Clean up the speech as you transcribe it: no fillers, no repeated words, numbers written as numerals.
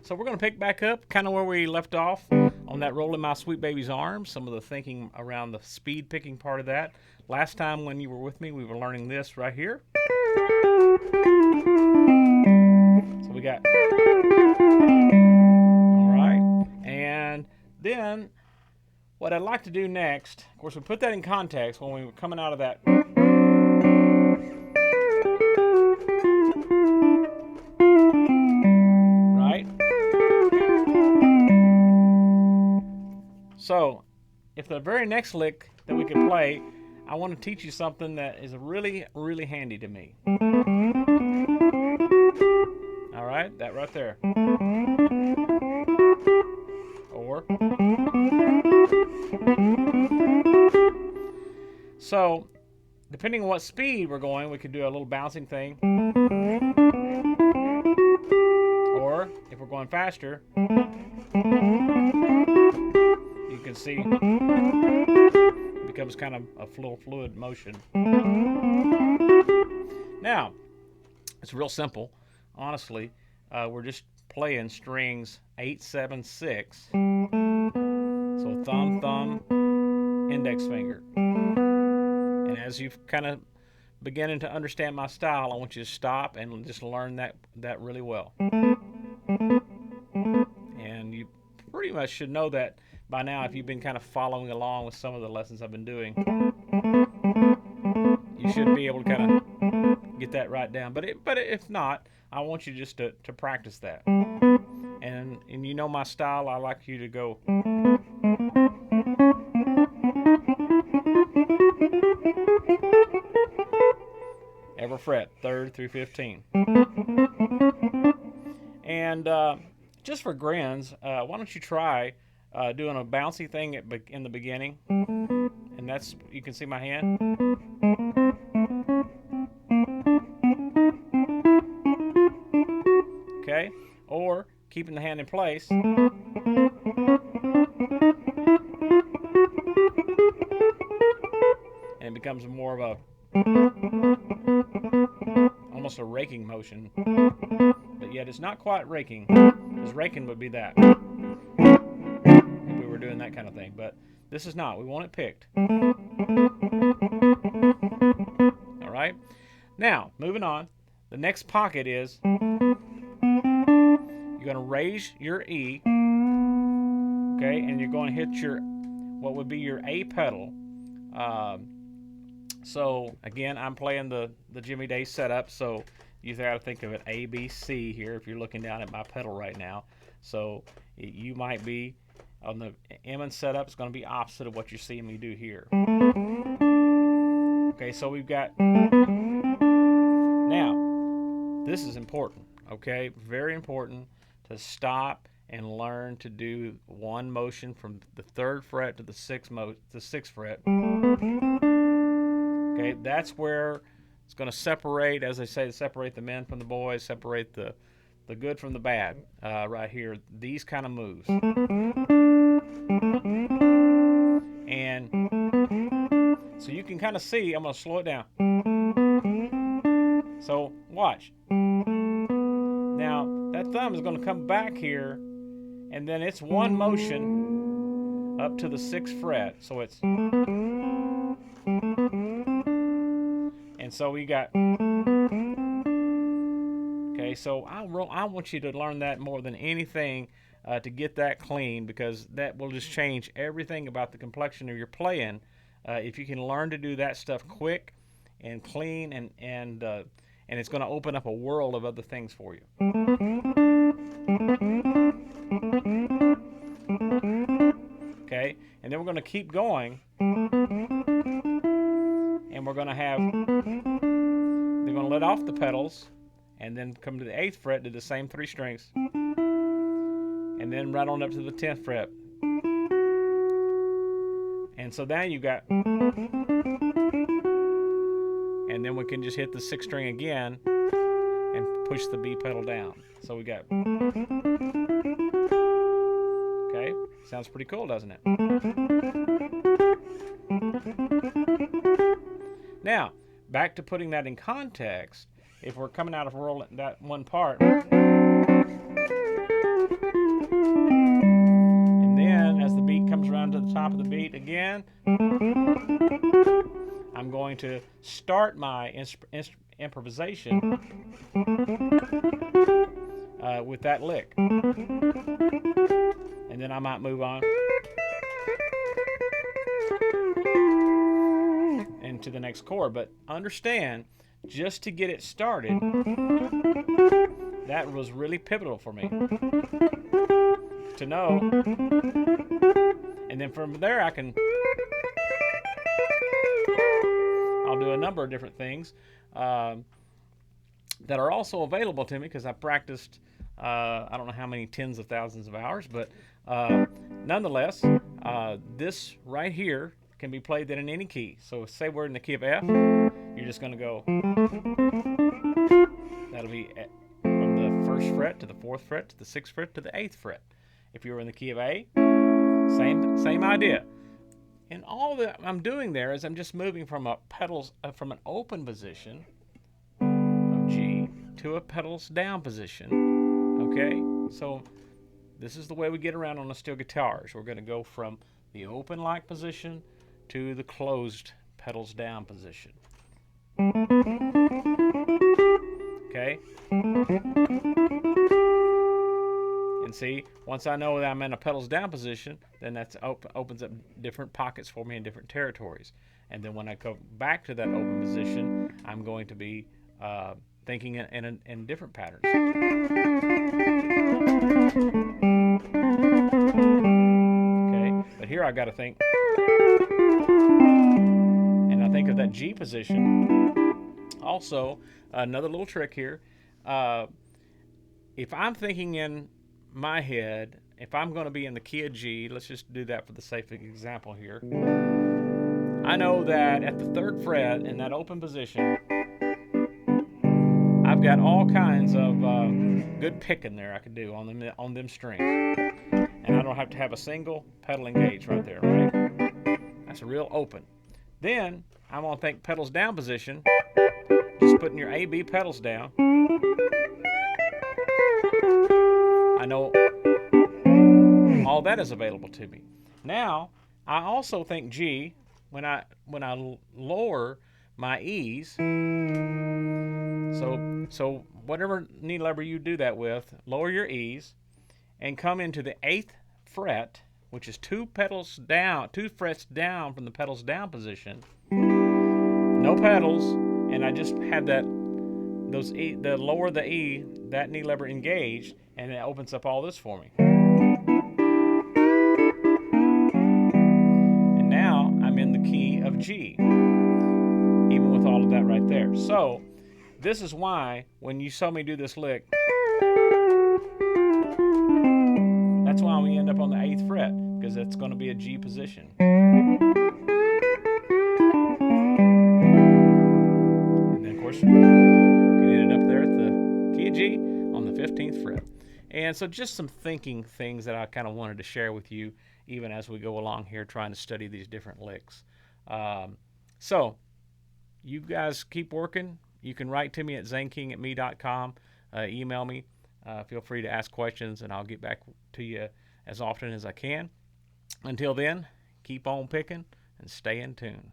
So we're going to pick back up kind of where we left off on that Rolling My Sweet Baby's Arms, some of the thinking around the speed picking part of that. Last time when you were with me, we were learning this right here. So we got, all right, and then what I'd like to do next, of course we put that in context when we were coming out of that. Right? So, if the very next lick that we can play, I want to teach you something that is really, really handy to me. All right, that right there. Or. So, depending on what speed we're going, we could do a little bouncing thing. Or, if we're going faster, you can see it becomes kind of a fluid motion. Now, it's real simple. Honestly, we're just playing strings 8, 7, 6. So thumb, index finger. And as you've kind of beginning to understand my style, I want you to stop and just learn that really well. And you pretty much should know that by now if you've been kind of following along with some of the lessons I've been doing. You should be able to kind of get that right down. But if not, I want you just to practice that. And you know my style, I like you to go. Every fret, 3rd through 15. And just for grins, why don't you try doing a bouncy thing in the beginning. And that's, you can see my hand. Okay? Or keeping the hand in place. And it becomes more of a almost a raking motion, but yet it's not quite raking, because raking would be that if we were doing that kind of thing, but this is not. We want it picked. All right, now moving on, the next pocket is you're going to raise your E, okay, and you're going to hit your what would be your A pedal. So again, I'm playing the Jimmy Day setup, so you got to think of it A, B, C here if you're looking down at my pedal right now. So you might be on the M setup, it's going to be opposite of what you're seeing me do here. Okay, so we've got, now this is important, okay, very important to stop and learn to do one motion from the 3rd fret to the 6th fret. Okay, that's where it's going to separate, as they say, separate the men from the boys, separate the good from the bad. Right here, these kind of moves. And so you can kind of see, I'm going to slow it down. So watch. Now, that thumb is going to come back here, and then it's one motion up to the 6th fret. So it's... And so we got, okay, so I want you to learn that more than anything to get that clean, because that will just change everything about the complexion of your playing. If you can learn to do that stuff quick and clean, and it's going to open up a world of other things for you. Okay, and then we're going to keep going. And we're going to have, they're going to let off the pedals and then come to the 8th fret, do the same 3 strings, and then right on up to the 10th fret. And so now you got, and then we can just hit the 6th string again and push the B pedal down. So we got, okay, sounds pretty cool, doesn't it? Now, back to putting that in context, if we're coming out of that one part, around to the top of the beat again. I'm going to start my improvisation with that lick. And then I might move on into the next chord. But understand, just to get it started, that was really pivotal for me to know. And then from there I'll do a number of different things that are also available to me because I practiced I don't know how many tens of thousands of hours, but nonetheless, this right here can be played in any key. So say we're in the key of F, you're just going to go, that'll be from the 1st fret to the 4th fret to the 6th fret to the 8th fret. If you were in the key of A, same idea. And all that I'm doing there is I'm just moving from from an open position of G to a pedals down position. Okay, so this is the way we get around on the steel guitars. We're going to go from the open like position to the closed pedals down position. Okay. And see, once I know that I'm in a pedals down position, then that opens up different pockets for me in different territories. And then when I go back to that open position, I'm going to be thinking in different patterns. Okay, but here I got to think, and I think of that G position. Also, another little trick here, if I'm thinking in my head, if I'm going to be in the key of G, let's just do that for the sake of example here. I know that at the 3rd fret in that open position, I've got all kinds of good picking there I could do on them strings, and I don't have to have a single pedal engaged right there, right? That's a real open. Then I'm going to think pedals down position, just putting your A, B pedals down. I know all that is available to me. Now, I also think G, when I lower my E's, so whatever knee lever you do that with, lower your E's and come into the 8th fret, which is 2 frets down from the pedals down position. No pedals, and I just have the lower the E, that knee lever engaged, and it opens up all this for me. And now I'm in the key of G, even with all of that right there. So this is why when you saw me do this lick, that's why we end up on the 8th fret, because it's going to be a G position. And then of course, ended up there at the key of G on the 15th fret. And so just some thinking things that I kind of wanted to share with you even as we go along here trying to study these different licks. So you guys keep working. You can write to me at zaneking@me.com. Email me. Feel free to ask questions, and I'll get back to you as often as I can. Until then, keep on picking and stay in tune.